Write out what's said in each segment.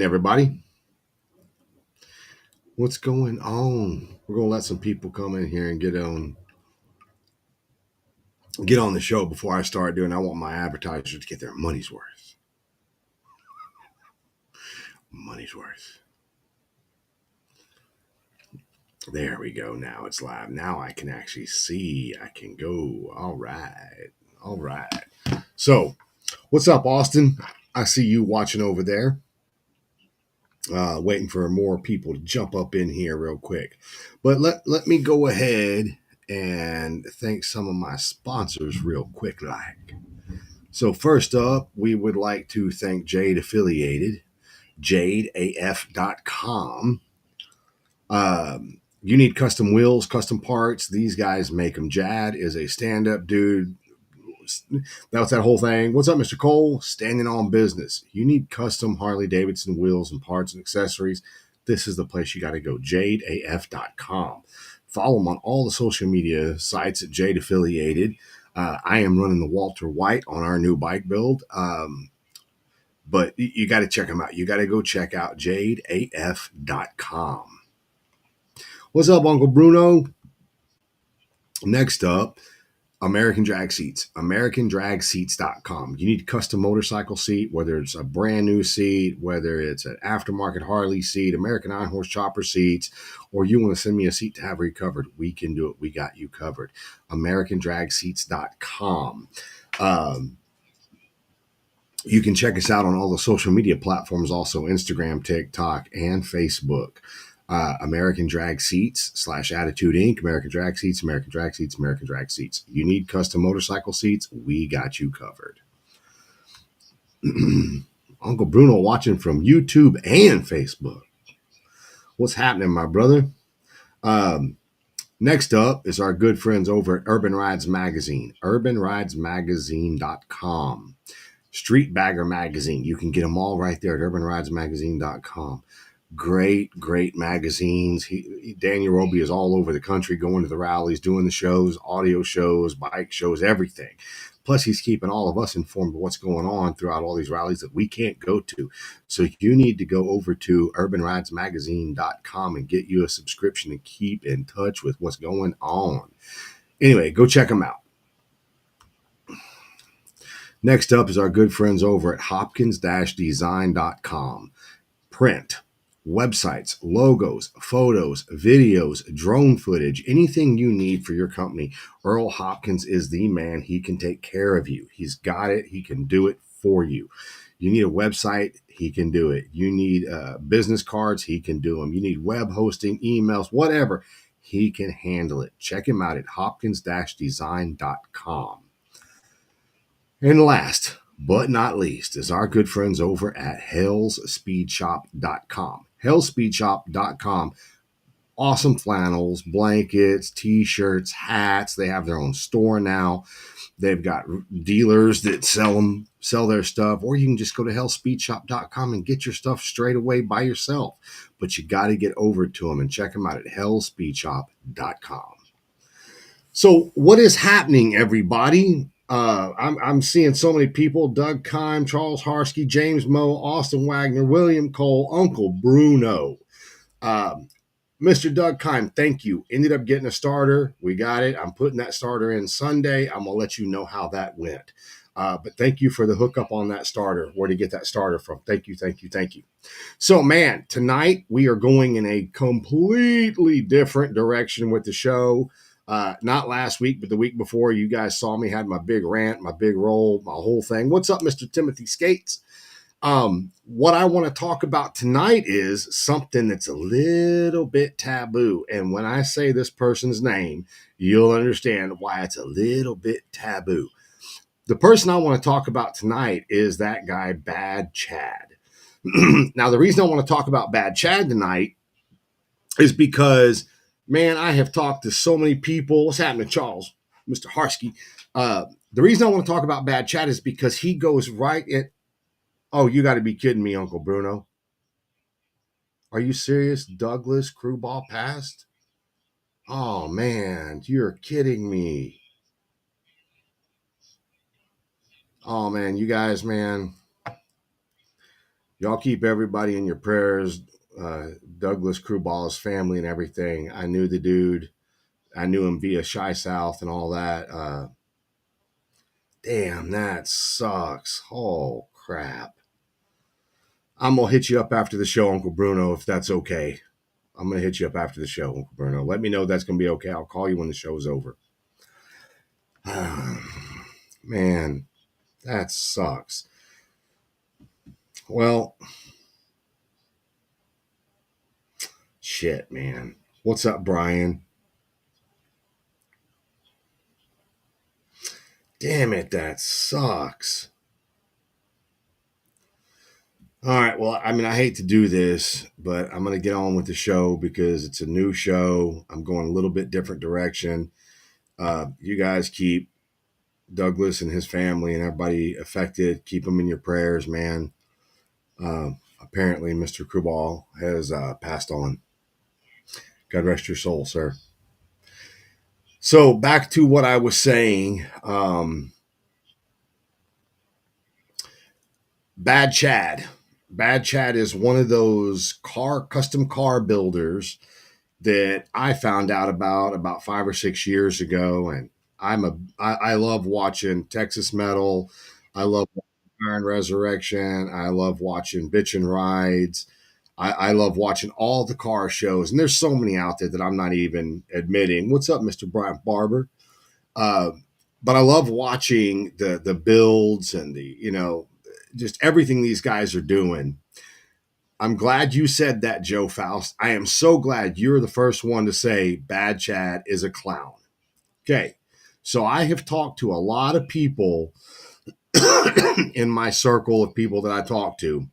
Everybody, what's going on? We're gonna let some people come in here and get on the show before I start doing. I want my advertisers to get their money's worth. Money's worth. There we go. Now it's live. Now I can actually see. I can go. All right. All right. So, what's up, Austin? I see you watching over there. Waiting for more people to jump up in here real quick. But let me go ahead and thank some of my sponsors real quick like. So first up, we would like to thank Jade Affiliated, jadeaf.com. You need custom wheels, custom parts. These guys make them. Jad is a stand-up dude. That's that whole thing. What's up, Mr. Cole? Standing on business. You need custom Harley Davidson wheels and parts and accessories. This is the place you got to go. jadeaf.com. Follow them on all the social media sites at Jade Affiliated. I am running the Walter White on our new bike build. But you got to check them out. You got to go check out jadeaf.com. What's up, Uncle Bruno? Next up, American Drag Seats, americandragseats.com. You need a custom motorcycle seat, whether it's a brand new seat, whether it's an aftermarket Harley seat, American Iron Horse Chopper seats, or you want to send me a seat to have recovered, we can do it. We got you covered. americandragseats.com. You can check us out on all the social media platforms, also Instagram, TikTok, and Facebook. American Drag Seats /Attitude Inc. American Drag Seats, American Drag Seats, American Drag Seats. You need custom motorcycle seats? We got you covered. Uncle Bruno watching from YouTube and Facebook. What's happening, my brother? Next up is our good friends over at Urban Rides Magazine, urbanridesmagazine.com. Street Bagger Magazine. You can get them all right there at urbanridesmagazine.com. Great magazines. Daniel Roby is all over the country going to the rallies, doing the shows, audio shows, bike shows, everything. Plus, he's keeping all of us informed of what's going on throughout all these rallies that we can't go to. So you need to go over to urbanridesmagazine.com and get you a subscription and keep in touch with what's going on. Anyway, go check them out. Next up is our good friends over at hopkins-design.com. Print, websites, logos, photos, videos, drone footage, anything you need for your company. Earl Hopkins is the man. He can take care of you. He's got it. He can do it for you. You need a website, he can do it. You need business cards, he can do them. You need web hosting, emails, whatever. He can handle it. Check him out at hopkins-design.com. And last but not least is our good friends over at hellspeedshop.com. hellspeedshop.com. Awesome flannels, blankets, t-shirts, hats. They have their own store now. They've got dealers that sell their stuff, or you can just go to hellspeedshop.com and get your stuff straight away by yourself. But you got to get over to them and check them out at hellspeedshop.com. So what is happening, everybody? I'm seeing so many people: Doug Kime, Charles Harsky, James Moe, Austin Wagner, William Cole, Uncle Bruno. Mr. Doug Kime, thank you. Ended up getting a starter. We got it. I'm putting that starter in Sunday. I'm going to let you know how that went. But thank you for the hookup on that starter, where to get that starter from. Thank you. So, man, tonight we are going in a completely different direction with the show. Not last week, but the week before. You guys saw me, had my big rant, my big roll, my whole thing. What's up, Mr. Timothy Skates? What I want to talk about tonight is something that's a little bit taboo. And when I say this person's name, you'll understand why it's a little bit taboo. The person I want to talk about tonight is that guy, Bad Chad. Now, the reason I want to talk about Bad Chad tonight is because, man, I have talked to so many people. What's happening, Charles? Mr. Harsky. The reason I want to talk about Bad Chad is because he goes right at, oh, you got to be kidding me, Uncle Bruno. Are you serious? Douglas crew ball passed? Oh, man, you're kidding me. Oh, man, you guys, man. y'all keep everybody in your prayers. Douglas Crewball's family and everything. I knew the dude. I knew him via Shy South and all that. Damn, that sucks. Oh crap. I'm gonna hit you up after the show, Uncle Bruno, if that's okay. I'm gonna hit you up after the show, Uncle Bruno. Let me know that's gonna be okay. I'll call you when the show's over. Man, that sucks. Well, shit, man. What's up, Brian? Damn it, that sucks. All right, well, I mean, I hate to do this, but I'm going to get on with the show because it's a new show. I'm going a little bit different direction. You guys keep Douglas and his family and everybody affected. Keep them in your prayers, man. Apparently, Mr. Krubal has passed on. God rest your soul, sir. So back to what I was saying. Bad Chad. Bad Chad is one of those custom car builders that I found out about 5 or 6 years ago, and I love watching Texas Metal. I love Iron Resurrection. I love watching Bitchin' Rides. I love watching all the car shows, and there's so many out there that I'm not even admitting. What's up, Mr. Brian Barber? Uh, but I love watching the builds and the just everything these guys are doing. I'm glad you said that, Joe Faust. I am so glad you're the first one to say Bad Chad is a clown. Okay. So I have talked to a lot of people in my circle of people that I talk to,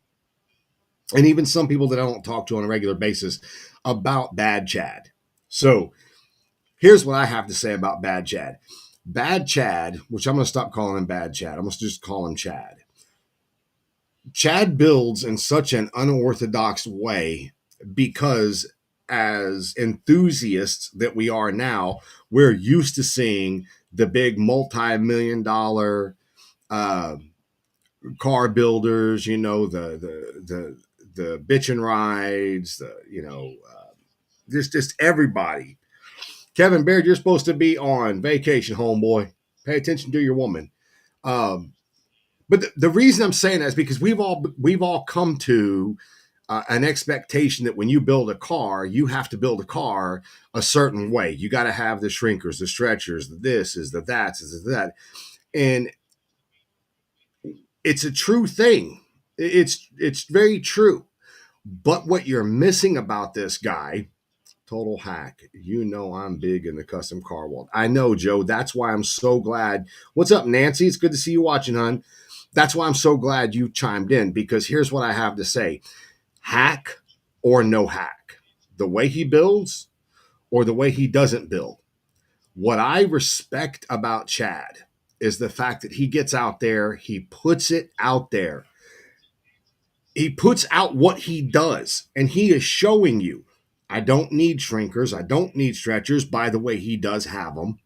and even some people that I don't talk to on a regular basis about Bad Chad. So here's what I have to say about Bad Chad. Bad Chad, which I'm going to stop calling him Bad Chad, I'm going to just call him Chad. Chad builds in such an unorthodox way because, as enthusiasts that we are now, we're used to seeing the big multi-million-dollar uh, car builders. The bitchin' rides. Just everybody. Kevin Baird, you're supposed to be on vacation, homeboy. Pay attention to your woman. Um, but the reason I'm saying that is because we've all come to an expectation that when you build a car, you have to build a car a certain way. You got to have the shrinkers, the stretchers, the this is the that is the that, and it's a true thing. It's very true. But what you're missing about this guy, total hack. I'm big in the custom car world. I know, Joe. That's why I'm so glad. What's up, Nancy? It's good to see you watching, hon. That's why I'm so glad you chimed in, because here's what I have to say. Hack or no hack. The way he builds or the way he doesn't build. What I respect about Chad is the fact that he gets out there, he puts it out there. He puts out what he does, and he is showing you, I don't need shrinkers. I don't need stretchers. By the way, he does have them.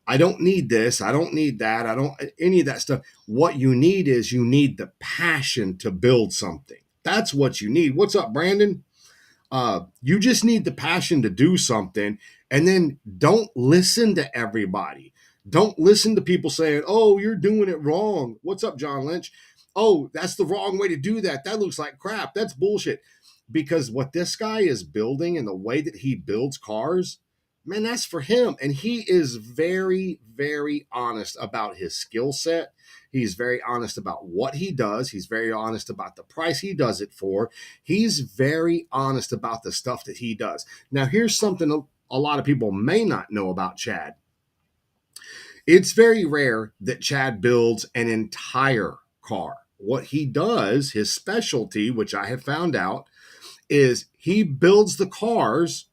I don't need this. I don't need that. I don't any of that stuff. What you need is you need the passion to build something. That's what you need. What's up, Brandon? You just need the passion to do something, and then don't listen to everybody. Don't listen to people saying, "Oh, you're doing it wrong." What's up, John Lynch? Oh, that's the wrong way to do that. That looks like crap. That's bullshit. Because what this guy is building and the way that he builds cars, man, that's for him. And he is very, very honest about his skill set. He's very honest about what he does. He's very honest about the price he does it for. He's very honest about the stuff that he does. Now, here's something a lot of people may not know about Chad. It's very rare that Chad builds an entire car. What he does, his specialty, which I have found out, is he builds the cars,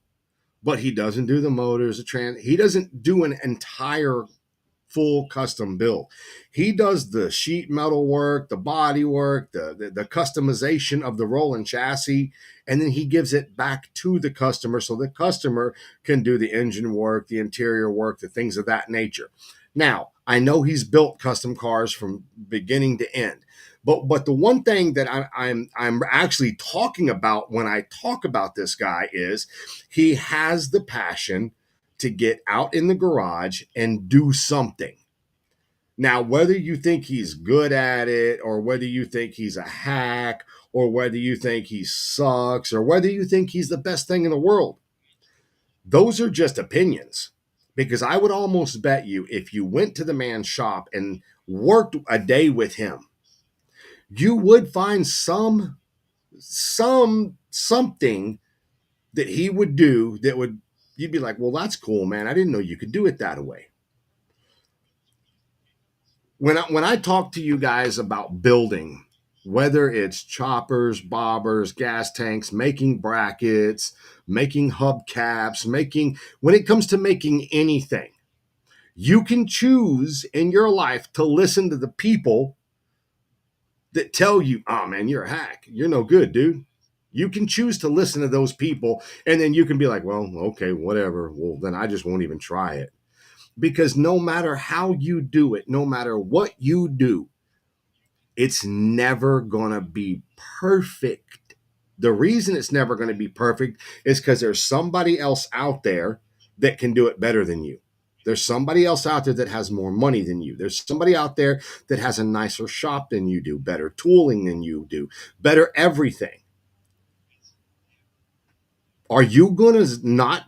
but he doesn't do the motors, he doesn't do an entire full custom build. He does the sheet metal work, the body work, the customization of the rolling chassis, and then he gives it back to the customer so the customer can do the engine work, the interior work, the things of that nature. Now, I know he's built custom cars from beginning to end, But the one thing that I'm actually talking about when I talk about this guy is he has the passion to get out in the garage and do something. Now, whether you think he's good at it, or whether you think he's a hack, or whether you think he sucks, or whether you think he's the best thing in the world, those are just opinions. Because I would almost bet you if you went to the man's shop and worked a day with him, you would find something that he would do that would, you'd be like, well, that's cool, man. I didn't know you could do it that way. When I talk to you guys about building, whether it's choppers, bobbers, gas tanks, making brackets, making hubcaps, when it comes to making anything, you can choose in your life to listen to the people that tell you, oh man, you're a hack. You're no good, dude. You can choose to listen to those people, and then you can be like, well, okay, whatever. Well, then I just won't even try it. Because no matter how you do it, no matter what you do, it's never going to be perfect. The reason it's never going to be perfect is because there's somebody else out there that can do it better than you. There's somebody else out there that has more money than you. There's somebody out there that has a nicer shop than you do, better tooling than you do, better everything. Are you going to not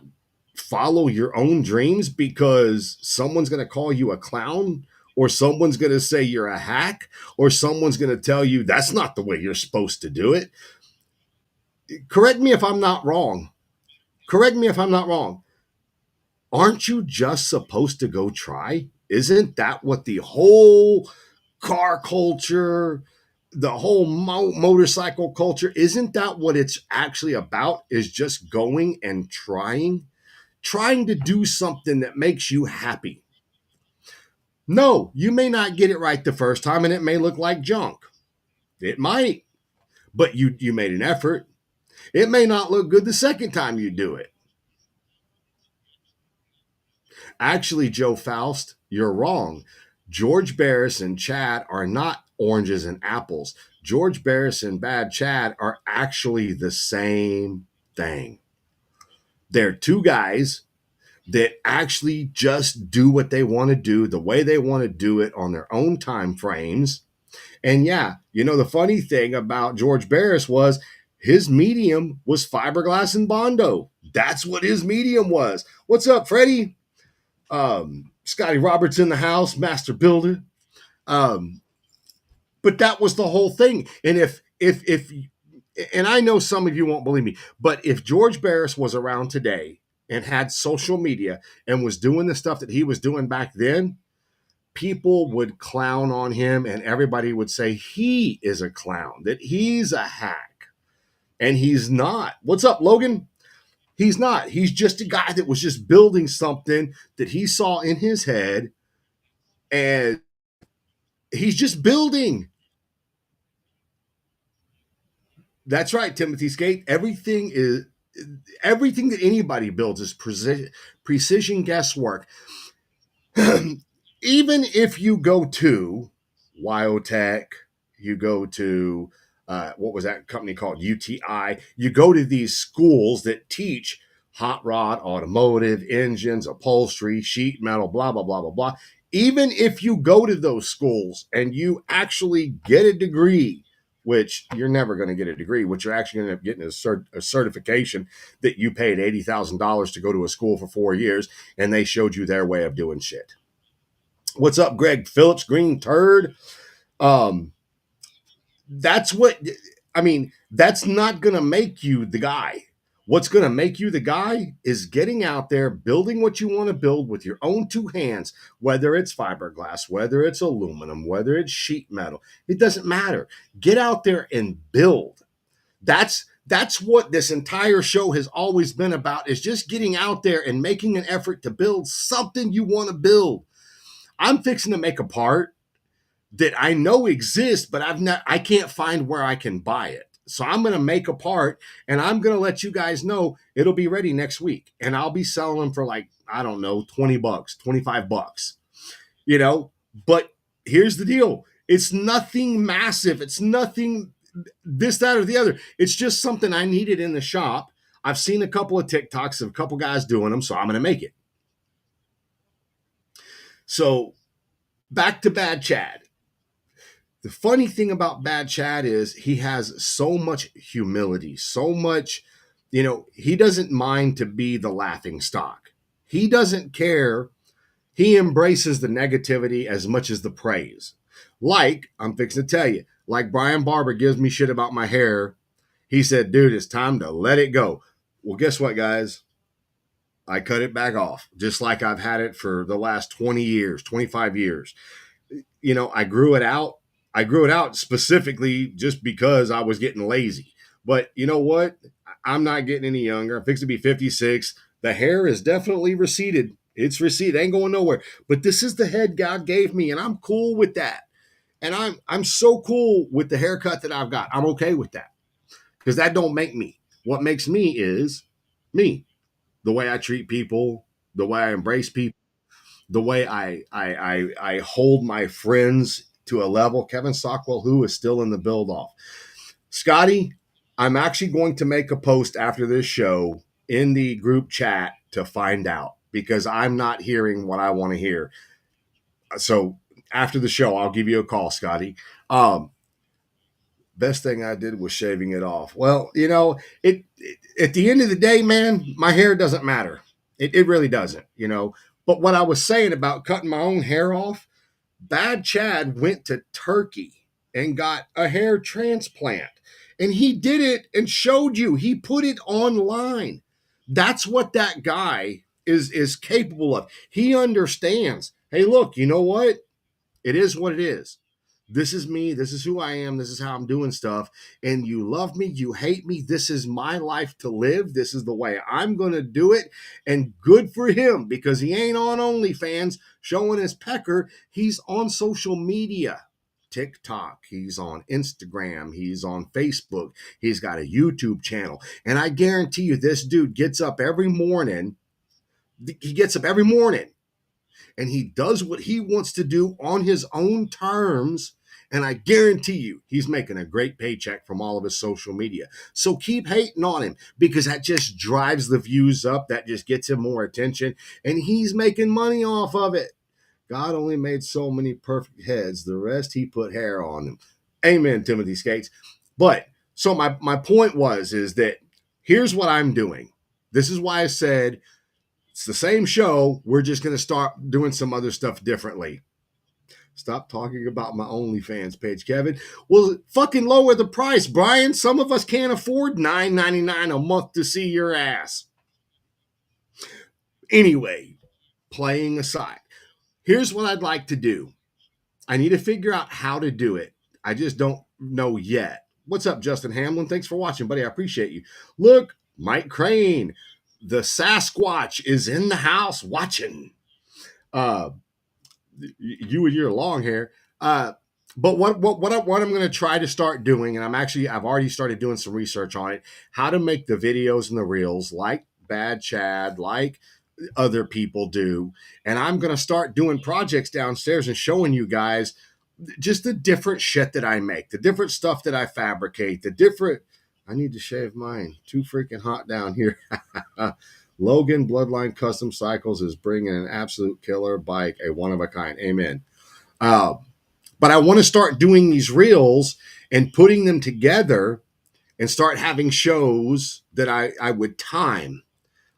follow your own dreams because someone's going to call you a clown, or someone's going to say you're a hack, or someone's going to tell you that's not the way you're supposed to do it? Correct me if I'm not wrong. Correct me if I'm not wrong. Aren't you just supposed to go try? Isn't that what the whole car culture, the whole motorcycle culture, isn't that what it's actually about? Is just going and trying to do something that makes you happy. No, you may not get it right the first time, and it may look like junk. It might, but you made an effort. It may not look good the second time you do it. Actually, Joe Faust, you're wrong. George Barris and Chad are not oranges and apples. George Barris and Bad Chad are actually the same thing. They're two guys that actually just do what they want to do the way they want to do it on their own time frames. And yeah, the funny thing about George Barris was his medium was fiberglass and Bondo. That's what his medium was. What's up, Freddie? Scotty Roberts in the house, master builder. But that was the whole thing. And if and I know some of you won't believe me, but if George Barris was around today and had social media and was doing the stuff that he was doing back then, people would clown on him, and everybody would say he is a clown, that he's a hack. And he's not. What's up, Logan? He's not. He's just a guy that was just building something that he saw in his head, and he's just building. That's right, Timothy Skate. Everything that anybody builds is precision guesswork. Even if you go to Wyotech, you go to what was that company called? UTI. You go to these schools that teach hot rod, automotive, engines, upholstery, sheet metal, blah, blah, blah, blah, blah. Even if you go to those schools and you actually get a degree, which you're never going to get a degree, which you're actually going to end up getting a certification that you paid $80,000 to go to a school for 4 years, and they showed you their way of doing shit. What's up, Greg Phillips, Green Turd? That's not going to make you the guy. What's going to make you the guy is getting out there, building what you want to build with your own two hands, whether it's fiberglass, whether it's aluminum, whether it's sheet metal. It doesn't matter. Get out there and build. That's what this entire show has always been about, is just getting out there and making an effort to build something you want to build. I'm fixing to make a part that I know exists, but I can't find where I can buy it. So I'm going to make a part, and I'm going to let you guys know it'll be ready next week. And I'll be selling them for like, I don't know, $20, $25, But here's the deal. It's nothing massive. It's nothing this, that, or the other. It's just something I needed in the shop. I've seen a couple of TikToks of a couple guys doing them, so I'm going to make it. So back to Bad Chad. The funny thing about Bad Chad is he has so much humility, so much, he doesn't mind to be the laughing stock. He doesn't care. He embraces the negativity as much as the praise. Like, I'm fixing to tell you, like Brian Barber gives me shit about my hair. He said, dude, it's time to let it go. Well, guess what, guys? I cut it back off, just like I've had it for the last 20 years, 25 years. I grew it out. I grew it out specifically just because I was getting lazy. But you know what? I'm not getting any younger. I'm fixing to be 56. The hair is definitely receded. It's receded. It ain't going nowhere. But this is the head God gave me, and I'm cool with that. And I'm so cool with the haircut that I've got. I'm okay with that because that don't make me. What makes me is me. The way I treat people, the way I embrace people, the way I hold my friends to a level. Kevin Stockwell, who is still in the build off. Scotty, I'm actually going to make a post after this show in the group chat to find out because I'm not hearing what I want to hear. So after the show, I'll give you a call, Scotty. Best thing I did was shaving it off. Well, it at the end of the day, man, my hair doesn't matter. It really doesn't, But what I was saying about cutting my own hair off, Bad Chad went to Turkey and got a hair transplant. And he did it and showed you. He put it online. That's what that guy is capable of. He understands. Hey, look, you know what? It is what it is. This is me. This is who I am. This is how I'm doing stuff. And you love me. You hate me. This is my life to live. This is the way I'm going to do it. And good for him because he ain't on OnlyFans showing his pecker. He's on social media. TikTok, he's on Instagram, he's on Facebook, he's got a YouTube channel. And I guarantee you, this dude gets up every morning. He gets up every morning and he does what he wants to do on his own terms. And I guarantee you, he's making a great paycheck from all of his social media. So keep hating on him because that just drives the views up. That just gets him more attention. And he's making money off of it. God only made so many perfect heads. The rest, he put hair on them. Amen, Timothy Skates. But so my point is that here's what I'm doing. This is why I said it's the same show. We're just going to start doing some other stuff differently. Stop talking about my OnlyFans page, Kevin. Well, fucking lower the price, Brian. Some of us can't afford $9.99 a month to see your ass. Anyway, playing aside, here's what I'd like to do. I need to figure out how to do it. I just don't know yet. What's up, Justin Hamlin? Thanks for watching, buddy. I appreciate you. Look, Mike Crane, the Sasquatch is in the house watching. You and your long hair. But what I'm going to try to start doing, and I've already started doing some research on it, how to make the videos and the reels like Bad Chad, like other people do. And I'm going to start doing projects downstairs and showing you guys just the different shit that I make, the different stuff that I fabricate, I need to shave mine. Too freaking hot down here. Logan Bloodline Custom Cycles is bringing an absolute killer bike, a one of a kind. Amen. But I want to start doing these reels and putting them together and start having shows that I would time.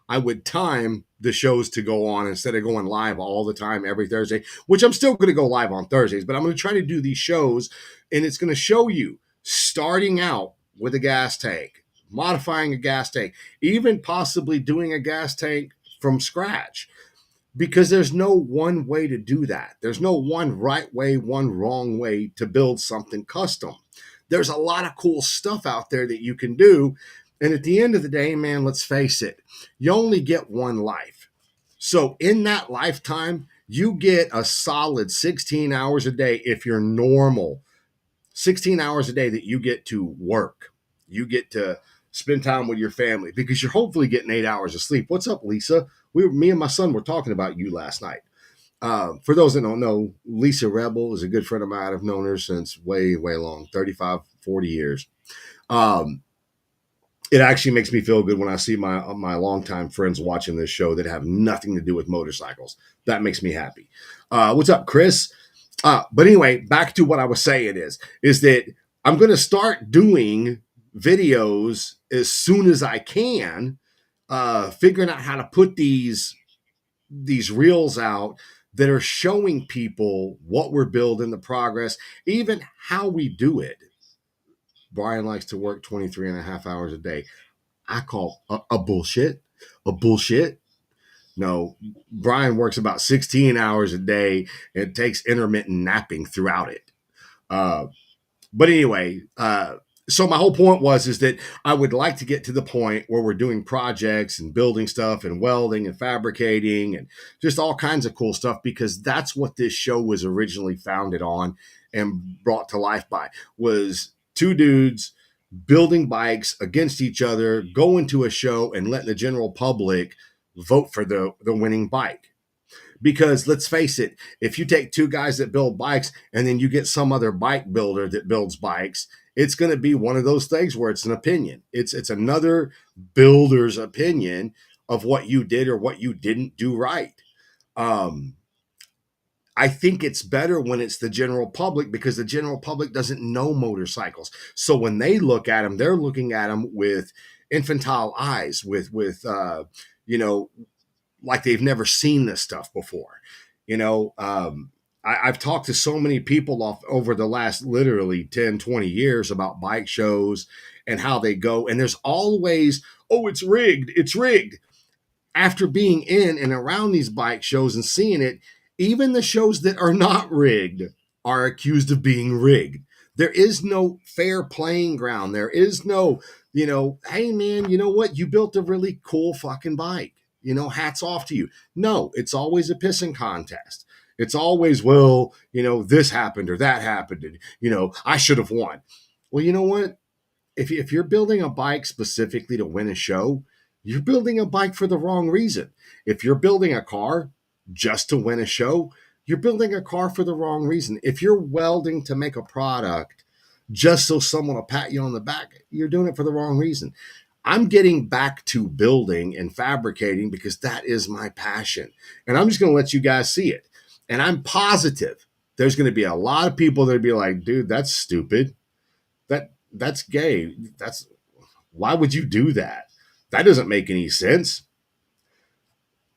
I would time the shows to go on instead of going live all the time every Thursday, which I'm still going to go live on Thursdays, but I'm going to try to do these shows and it's going to show you starting out with a gas tank, modifying a gas tank, even possibly doing a gas tank from scratch. Because there's no one way to do that. There's no one right way, one wrong way to build something custom. There's a lot of cool stuff out there that you can do. And at the end of the day, man, let's face it, you only get one life. So in that lifetime, you get a solid 16 hours a day if you're normal. 16 hours a day that you get to work. You get to spend time with your family because you're hopefully getting 8 hours of sleep. What's up, Lisa? Me and my son were talking about you last night. For those that don't know, Lisa Rebel is a good friend of mine. I've known her since way, way long, 35, 40 years. Um, it actually makes me feel good when I see my longtime friends watching this show that have nothing to do with motorcycles. That makes me happy. What's up, Chris? But anyway, back to what I was saying is that I'm going to start doing videos as soon as I can, figuring out how to put these reels out that are showing people what we're building, the progress, even how we do it. Brian likes to work 23 and a half hours a day. I call a bullshit. A bullshit. No, Brian works about 16 hours a day and takes intermittent napping throughout it. But anyway, so my whole point is that I would like to get to the point where we're doing projects and building stuff and welding and fabricating and just all kinds of cool stuff, because that's what this show was originally founded on and brought to life by, was two dudes building bikes against each other, going to a show and letting the general public vote for the winning bike. Because let's face it, if you take two guys that build bikes and then you get some other bike builder that builds bikes, it's going to be one of those things where it's an opinion. It's another builder's opinion of what you did or what you didn't do right. I think it's better when it's the general public, because the general public doesn't know motorcycles. So when they look at them, they're looking at them with infantile eyes, with you know, like they've never seen this stuff before. I've talked to so many people over the last literally 10, 20 years about bike shows and how they go. And there's always, oh, it's rigged. It's rigged. After being in and around these bike shows and seeing it, even the shows that are not rigged are accused of being rigged. There is no fair playing ground. There is no, hey man, you know what? You built a really cool fucking bike. Hats off to you. No, it's always a pissing contest. It's always, well, this happened or that happened. And, I should have won. Well, you know what? If you're building a bike specifically to win a show, you're building a bike for the wrong reason. If you're building a car just to win a show, you're building a car for the wrong reason. If you're welding to make a product just so someone will pat you on the back, you're doing it for the wrong reason. I'm getting back to building and fabricating because that is my passion. And I'm just going to let you guys see it. And I'm positive there's going to be a lot of people that be like, dude, that's stupid. That's gay. Why would you do that? That doesn't make any sense.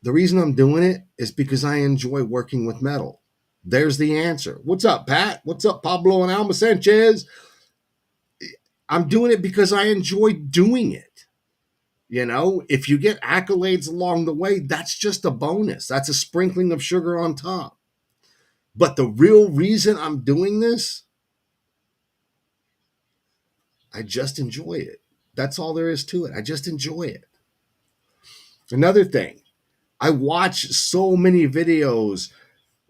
The reason I'm doing it is because I enjoy working with metal. There's the answer. What's up, Pat? What's up, Pablo and Alma Sanchez? I'm doing it because I enjoy doing it. If you get accolades along the way, that's just a bonus. That's a sprinkling of sugar on top. But the real reason I'm doing this, I just enjoy it. That's all there is to it. I just enjoy it. Another thing, I watch so many videos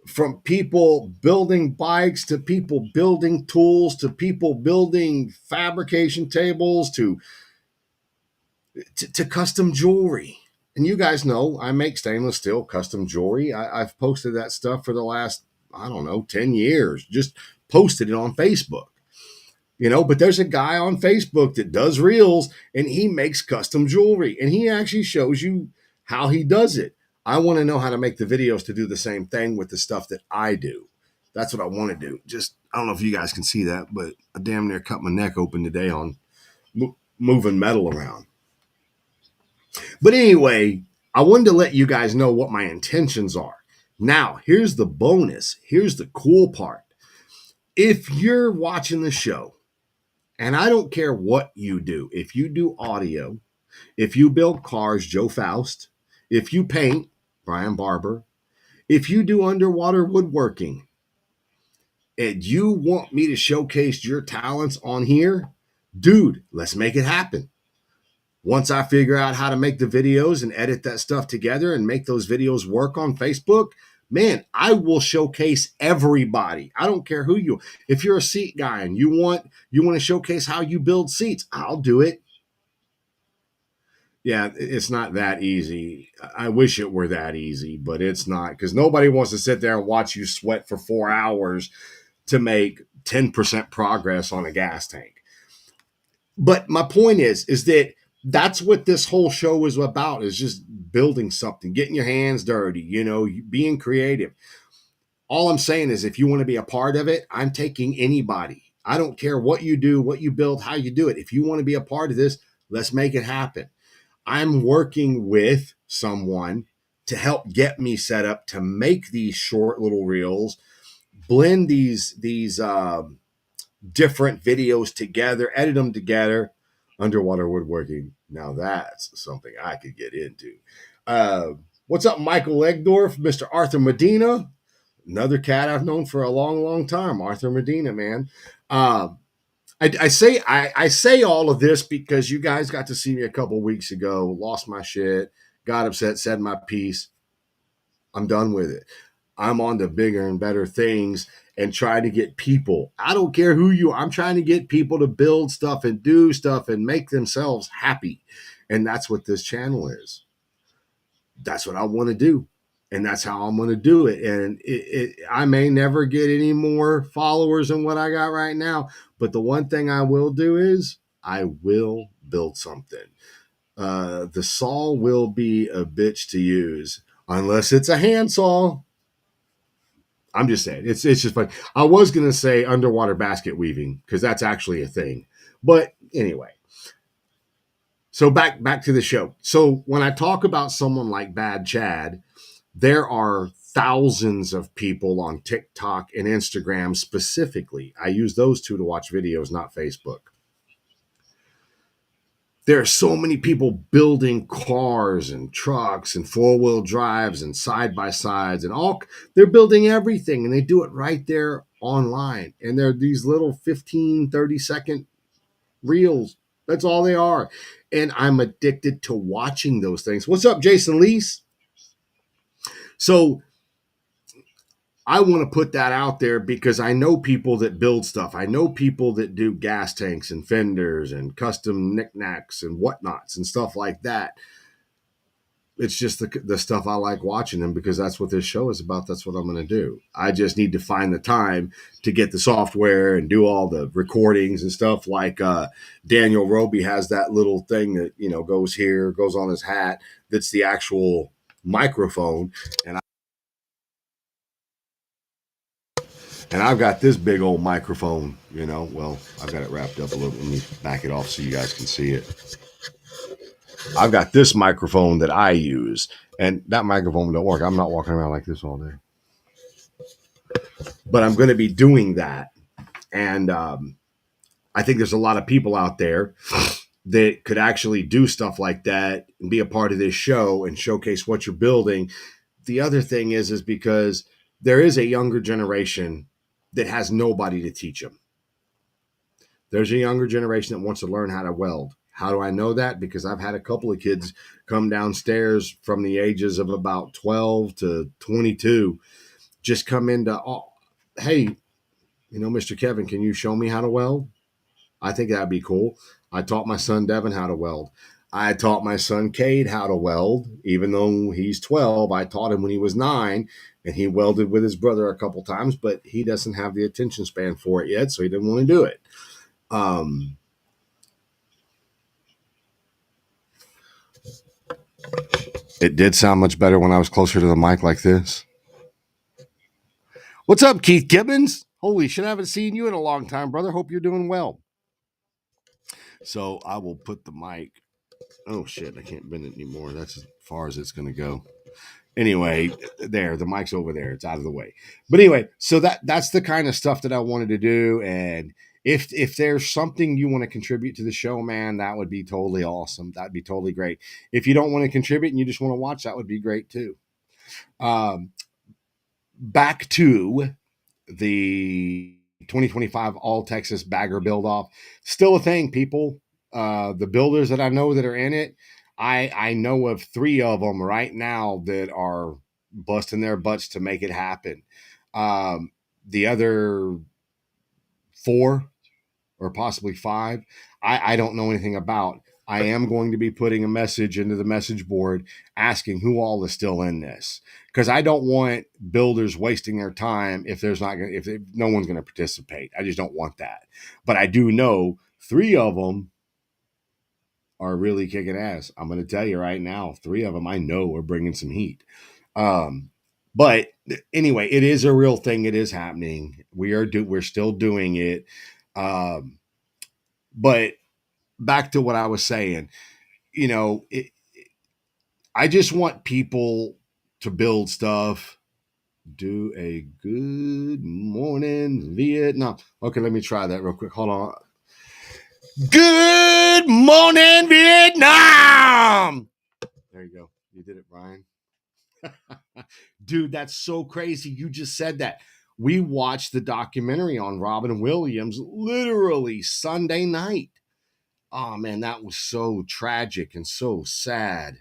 from people building bikes to people building tools to people building fabrication tables to custom jewelry. And you guys know I make stainless steel custom jewelry. I've posted that stuff for the last, 10 years, just posted it on Facebook. But there's a guy on Facebook that does reels and he makes custom jewelry and he actually shows you how he does it. I want to know how to make the videos to do the same thing with the stuff that I do. That's what I want to do. Just, I don't know if you guys can see that, but I damn near cut my neck open today on moving metal around. But anyway, I wanted to let you guys know what my intentions are. Now, here's the bonus. Here's the cool part. If you're watching the show, and I don't care what you do, if you do audio, if you build cars, Joe Faust, if you paint, Brian Barber, if you do underwater woodworking, and you want me to showcase your talents on here, dude, let's make it happen. Once I figure out how to make the videos and edit that stuff together and make those videos work on Facebook, man, I will showcase everybody. I don't care who you. If you're a seat guy and you want to showcase how you build seats, I'll do it. Yeah, it's not that easy. I wish it were that easy, but it's not, because nobody wants to sit there and watch you sweat for 4 hours to make 10% progress on a gas tank. But my point is that that's what this whole show is about, is just building something, getting your hands dirty, being creative. All I'm saying is, if you want to be a part of it, I'm taking anybody. I don't care what you do, what you build, how you do it. If you want to be a part of this, let's make it happen. I'm working with someone to help get me set up to make these short little reels, blend these different videos together, edit them together. Underwater woodworking. Now that's something I could get into. Uh, what's up, Michael Legdorf, Mr. Arthur Medina? Another cat I've known for a long, long time, Arthur Medina, man. Um, I say all of this because you guys got to see me a couple weeks ago, lost my shit, got upset, said my piece. I'm done with it. I'm on to bigger and better things and trying to get people. I don't care who you are. I'm trying to get people to build stuff and do stuff and make themselves happy. And that's what this channel is. That's what I want to do. And that's how I'm going to do it. And I may never get any more followers than what I got right now. But the one thing I will do is I will build something. The saw will be a bitch to use unless it's a handsaw. I'm just saying, it's just fun. I was gonna say underwater basket weaving because that's actually a thing, but anyway. So back to the show. So when I talk about someone like Bad Chad, there are thousands of people on TikTok and Instagram specifically. I use those two to watch videos, not Facebook. There are so many people building cars and trucks and four-wheel drives and side by sides and all. They're building everything, and they do it right there online, and they're these little 15-30 second reels. That's all they are. And I'm addicted to watching those things. What's up, Jason Leese? So I want to put that out there because I know people that build stuff. I know people that do gas tanks and fenders and custom knickknacks and whatnots and stuff like that. It's just the stuff I like watching them because that's what this show is about. That's what I'm going to do. I just need to find the time to get the software and do all the recordings and stuff. Like Daniel Roby has that little thing that goes here, goes on his hat. That's the actual microphone, and I've got this big old microphone. Well, I've got it wrapped up a little. Let me back it off so you guys can see it. I've got this microphone that I use, and that microphone don't work. I'm not walking around like this all day, but I'm going to be doing that. And I think there's a lot of people out there that could actually do stuff like that and be a part of this show and showcase what you're building. The other thing is because there is a younger generation that has nobody to teach them. There's a younger generation that wants to learn how to weld. How do I know that? Because I've had a couple of kids come downstairs from the ages of about 12 to 22, just come into, hey, Mr. Kevin, can you show me how to weld? I think that'd be cool. I taught my son Devin how to weld. I taught my son Cade how to weld, even though he's 12. I taught him when he was 9, and he welded with his brother a couple times, but he doesn't have the attention span for it yet, so he didn't want to do it. It did sound much better when I was closer to the mic like this. What's up, Keith Gibbons? Holy shit, I haven't seen you in a long time, brother. Hope you're doing well. So I will put the mic. Oh shit, I can't bend it anymore. That's as far as it's going to go. Anyway, there, the mic's over there. It's out of the way. But anyway, so that's the kind of stuff that I wanted to do. And if there's something you want to contribute to the show, man, that would be totally awesome. That'd be totally great. If you don't want to contribute and you just want to watch, that would be great too. Back to the 2025 All Texas Bagger Build Off. Still a thing, people. The builders that I know that are in it, I know of 3 of them right now that are busting their butts to make it happen. The other 4 or possibly 5, I don't know anything about. I am going to be putting a message into the message board asking who all is still in this, because I don't want builders wasting their time if there's not going if no one's going to participate. I just don't want that. But I do know 3 of them are really kicking ass. I'm going to tell you right now, 3 of them I know are bringing some heat. But anyway, it is a real thing. It is happening. We're still doing it. But back to what I was saying, you know, I just want people to build stuff. Do a good morning, Vietnam. Okay, let me try that real quick. Hold on. Good morning, Vietnam. There you go. You did it, Brian. Dude, that's so crazy. You just said that. We watched the documentary on Robin Williams literally Sunday night. Oh, man, that was so tragic and so sad.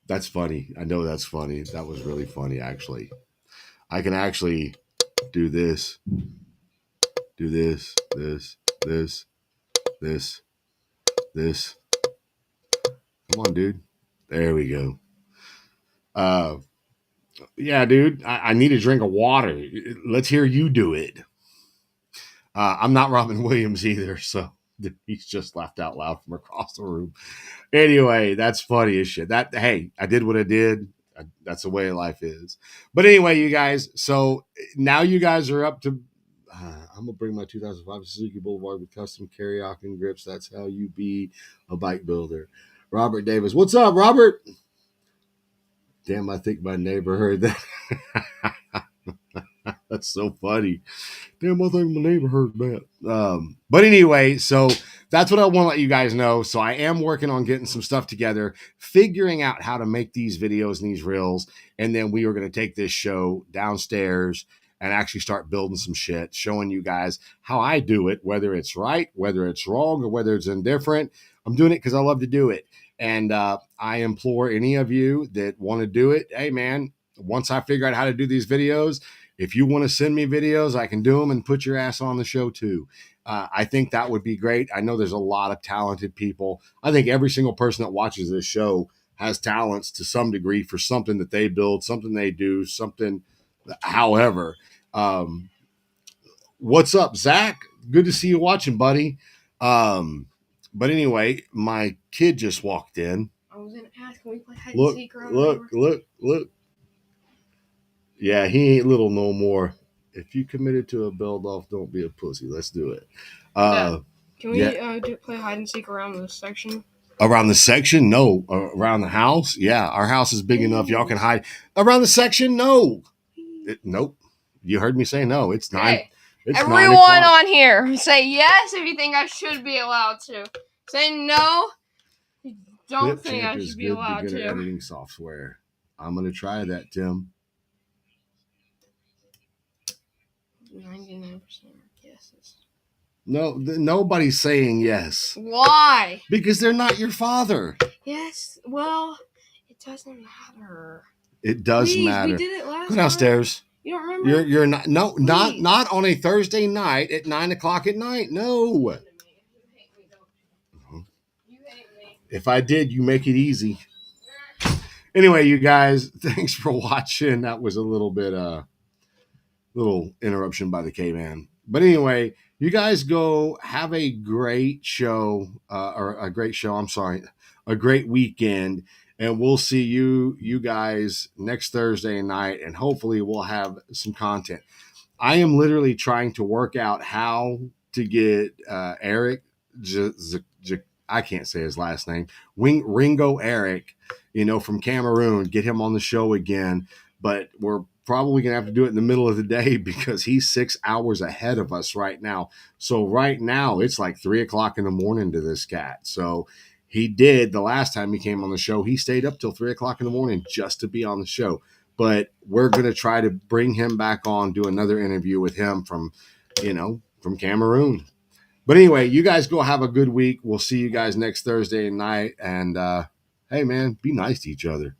That's funny. I know that's funny. That was really funny, actually. I can actually do this, this, this. Come on, dude. There we go. Yeah, dude. I need a drink of water. Let's hear you do it. I'm not Robin Williams either, so he's just laughed out loud from across the room. Anyway, that's funny as shit. That hey, I did what I did. That's the way life is. But anyway, you guys. So now you guys are up to. I'm gonna bring my 2005 Suzuki Boulevard with custom karaoke and grips. That's how you be a bike builder. Robert Davis, what's up, Robert? Damn, I think my neighbor heard that. That's so funny. Damn, I think my neighbor heard that. But anyway, so that's what I want to let you guys know. So I am working on getting some stuff together, figuring out how to make these videos and these reels. And then we are going to take this show downstairs and actually start building some shit, showing you guys how I do it, whether it's right, whether it's wrong, or whether it's indifferent. I'm doing it because I love to do it. And I implore any of you that want to do it, hey, man, once I figure out how to do these videos, if you want to send me videos, I can do them and put your ass on the show too. I think that would be great. I know there's a lot of talented people. I think every single person that watches this show has talents to some degree for something that they build, something they do, something, however. What's up, Zach? Good to see you watching, buddy. But anyway, my kid just walked in. I was going to ask, can we play hide and seek around Look. Yeah, he ain't little no more. If you committed to a build off, don't be a pussy. Let's do it. Can we play hide and seek around the section? Around the section? No. Around the house? Yeah, our house is big enough. Y'all can hide. Around the section? No. Nope. You heard me say no. It's nine. Hey, it's everyone on here, say yes if you think I should be allowed to. Say no. Don't think I should be allowed to. Editing software. I'm gonna try that, Tim. 99% yeses. No, nobody's saying yes. Why? Because they're not your father. Yes. Well, it doesn't matter. It does matter. We did it last Go downstairs. Time. You don't remember? You're not. No, not on a Thursday night at 9:00 at night. No. If I did, you make it easy. Anyway, you guys, thanks for watching. That was a little bit little interruption by the K-Man. But anyway, you guys go have a great show, a great weekend, and we'll see you guys next Thursday night, and hopefully we'll have some content. I am literally trying to work out how to get Eric, I can't say his last name, Ringo Eric, from Cameroon, get him on the show again, but we're probably going to have to do it in the middle of the day because he's 6 hours ahead of us right now. So right now it's like 3:00 in the morning to this cat. So he did the last time he came on the show, he stayed up till 3:00 in the morning just to be on the show. But we're going to try to bring him back on, do another interview with him from Cameroon. But anyway, you guys go have a good week. We'll see you guys next Thursday night. And hey, man, be nice to each other.